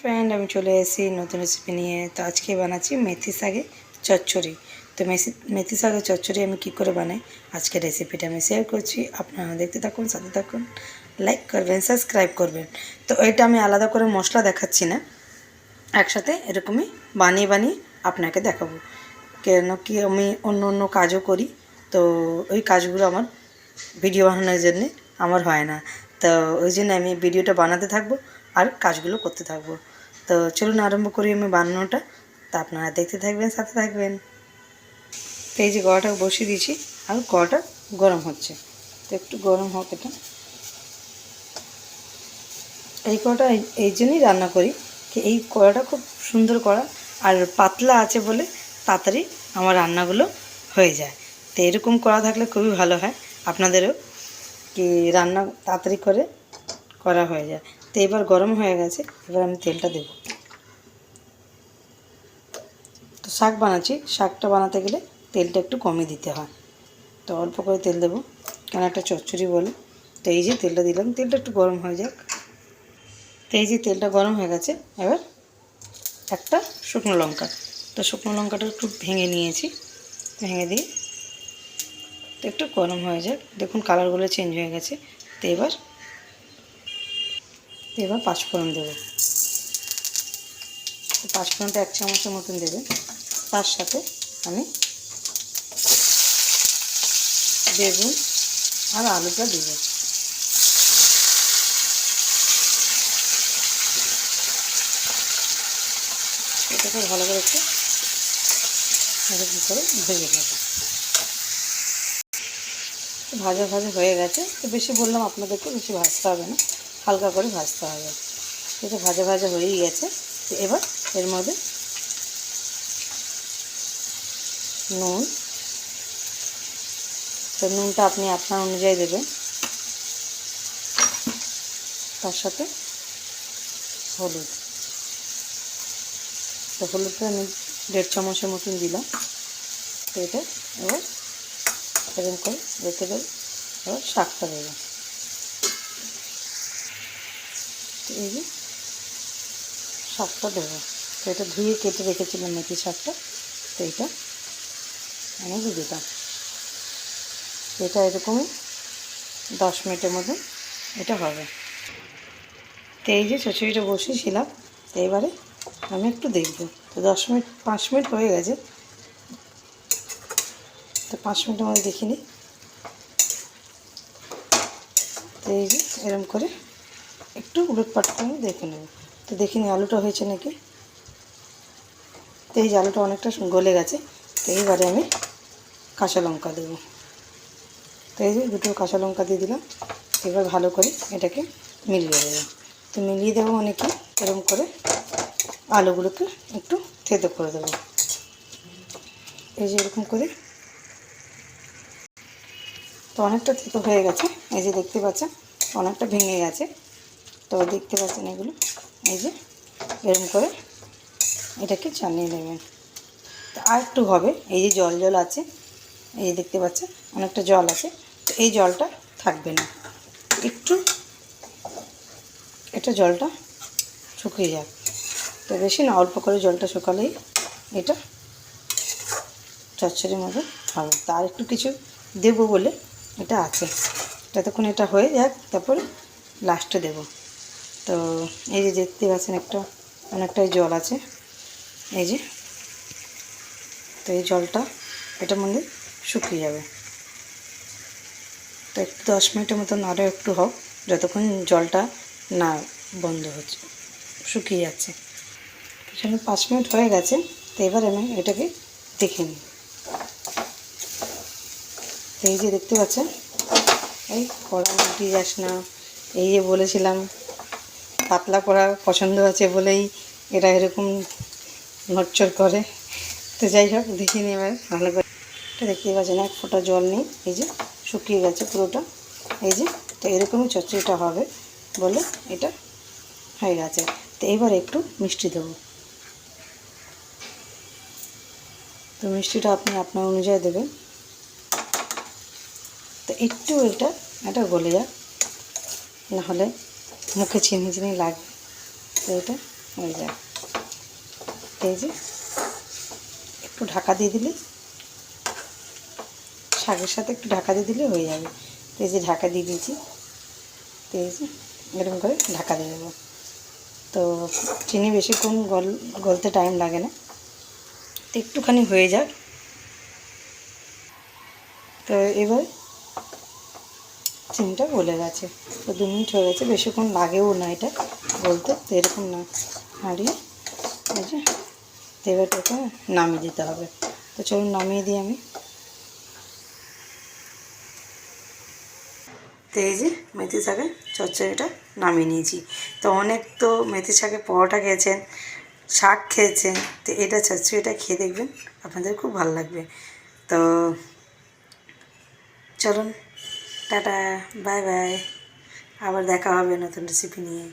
Friend, আমি চলে এসেছি নতুন রেসিপি নিয়ে। তো আজকে বানাচ্ছি মেথি শাকের চচ্চড়ি। তো মেথি শাকের চচ্চড়ি আমি কী করে বানাই আজকে রেসিপিটা আমি শেয়ার করছি। আপনারা দেখতে থাকুন, সাথে থাকুন, লাইক করবেন, সাবস্ক্রাইব করবেন। তো এটা আমি আলাদা করে মশলা দেখাচ্ছি না, একসাথে এরকমই বানিয়ে বানিয়ে আপনাকে দেখাবো। কেন কি আমি অন্য অন্য কাজও করি, তো ওই কাজগুলো আমার ভিডিও বানানোর জন্যে আমার হয় না। তো ওই জন্য আমি ভিডিওটা বানাতে থাকবো আর কাজগুলো করতে থাকবো। তো চলুন আরম্ভ করি আমি বানানোটা। তা আপনারা দেখতে থাকবেন, সাথে থাকবেন। তো এই যে কড়াটা বসিয়ে দিয়েছি আর কড়াটা গরম হচ্ছে। তো একটু গরম হোক এটা। এই কড়াটা এই জন্যই রান্না করি কি এই কড়াটা খুব সুন্দর কড়া আর পাতলা আছে বলে তাড়াতাড়ি আমার রান্নাগুলো হয়ে যায়। তো এরকম কড়া থাকলে খুবই ভালো হয়, আপনাদেরও কি রান্না তাড়াতাড়ি করে করা হয়ে যায়। তো এবার গরম হয়ে গেছে, এবার আমি তেলটা দেব। তো শাক বানাচ্ছি, শাকটা বানাতে গেলে তেলটা একটু কমই দিতে হয়। তো অল্প করে তেল দেবো, কেন একটা চচ্চড়ি বলে। তো এই যে তেলটা দিলাম, তেলটা একটু গরম হয়ে যাক। তো এই যে তেলটা গরম হয়ে গেছে, এবার একটা শুকনো লঙ্কা, তো শুকনো লঙ্কাটা একটু ভেঙে নিয়েছি, ভেঙে দিয়ে তো একটু গরম হয়ে যাক। দেখুন কালারগুলো চেঞ্জ হয়ে গেছে। তো এবার পাঁচফোড়ন দেবো। তো পাঁচফোড়নটা 1 চামচের মতন দেবে। তার সাথে আমি বেগুন আর আলুটা দেব। এটাকে ভালো করে একটু এরকম করে ভেজে নেব। ভাজা ভাজা হয়ে গেছে। তো বেশি বললাম আপনাদেরকে, বেশি ভাজতে হবে না, হালকা করে ভাজতে হবে। এটা ভাজা ভাজা হয়েই গেছে। তো এবার এর মধ্যে নুন, তো নুনটা আপনি আপনার অনুযায়ী দেবেন। তার সাথে হলুদ, তো হলুদটা আমি 1.5 চামচের মতন দিলাম। তো এটা এবার এরকম করে রেখে দেবো। এবার শাকটা দেবো। তো এই যে শাকটা দেবো, তো এটা ধুয়ে কেটে রেখেছিলাম মেথি শাকটা, তো এটা আমি দিয়ে দিলাম। এটা এরকমই 10 মিনিটের মধ্যে এটা হবে। তো এই যে চচ্চড়িটা বসিয়েছিলাম, তো এবারে আমি একটু দেখবো। তো 10 মিনিট 5 মিনিট হয়ে গেছে। তো 5 মিনিটের মধ্যে দেখিনি। তো এই যে এরকম করে একটু উলটপাট করে দেখে নেব। তো দেখিনি আলুটা হয়েছে নাকি। তো এই যে আলুটা অনেকটা গলে গেছে। তো এইবারে আমি কাঁচা লঙ্কা দেবো। তো এই যে 2টো কাঁচা লঙ্কা দিয়ে দিলাম। এবার ভালো করে এটাকে মিলিয়ে দেবো। তো মিলিয়ে দেবো মানে কি, এরকম করে আলুগুলোকে একটু থেতো করে দেবো। এই যে এরকম করে। তো অনেকটা থেতো হয়ে গেছে, এই যে দেখতে পাচ্ছেন অনেকটা ভেঙে গেছে। তো দেখতে পাচ্ছেন এগুলো, এই যে এরকম করে এটাকে চালিয়ে নেবেন। তো আর একটু হবে, এই যে জল জল আছে, এই যে দেখতে পাচ্ছেন অনেকটা জল আছে। তো এই জলটা থাকবে না, একটু এটা জলটা শুকিয়ে যাক। তো বেশি না, অল্প করে জলটা শুকালেই এটা চচ্চড়ির মতো হবে। তার একটু কিছু দেবো বলে এটা আছে। যতক্ষণ এটা হয়ে যাক, তারপরে লাস্টে দেব। তো এই যে দেখতে পাচ্ছেন অনেকটাই জল আছে, এই যে। তো এই জলটা এটার মধ্যে শুকিয়ে যাবে। তো একটু 10 মিনিটের মতন আরও একটু হোক, যতক্ষণ জলটা না বন্ধ হচ্ছে, শুকিয়ে যাচ্ছে। সেখানে 5 মিনিট হয়ে গেছে। তো এবার আমি এটাকে দেখে নিই। এই যে দেখতে পাচ্ছেন, এই কড়া উল্টে যাস না, এই যে বলেছিলাম পাতলা কড়া পছন্দ আছে বলেই এরা এরকম নড়চড় করে। তো যাই হোক, দেখে নিই এবার ভালো করে। এটা দেখতে পাচ্ছেন 1 ফোঁটা জল নেই, এই যে শুকিয়ে গেছে পুরোটা, এই যে। তো এরকমই চচ্চড়িটা হবে বলে এটা হয়ে গেছে। তো এবার একটু মিষ্টি দেবো। তো মিষ্টিটা আপনি আপনার অনুযায়ী দেবেন। তো একটু এটা গলে যাক, নাহলে মুখে চিনি চিনি লাগবে। তো এটা হয়ে যায়। এই যে একটু ঢাকা দিয়ে দিলে, শাকের সাথে একটু ঢাকা দিয়ে দিলে হয়ে যাবে। তো এই যে ঢাকা দিয়ে দিয়েছি, তো এই যে এরকম করে ঢাকা দিয়ে দেবো। তো চিনি বেশিক্ষণ গলতে টাইম লাগে না, তো একটুখানি হয়ে যাক। তো এবার চিনিটা গলে গেছে, তো 2 মিনিট হয়ে গেছে, বেশিক্ষণ লাগেও না এটা বলতে। তো এরকম না নাড়িয়ে এই যে এবারটাকে নামিয়ে দিতে হবে। তো চলুন নামিয়ে দিই আমি। তো এই যে মেথি শাকের চচ্চড়িটা নামিয়ে নিয়েছি। তো অনেক তো মেথি শাকের পরোটা খেয়েছেন, শাক খেয়েছেন, তো এটা চচ্চড়িটা খেয়ে দেখবেন, আপনাদের খুব ভালো লাগবে। তো চলুন, টাটা, বাই বাই, আবার দেখা হবে নতুন রেসিপি নিয়ে।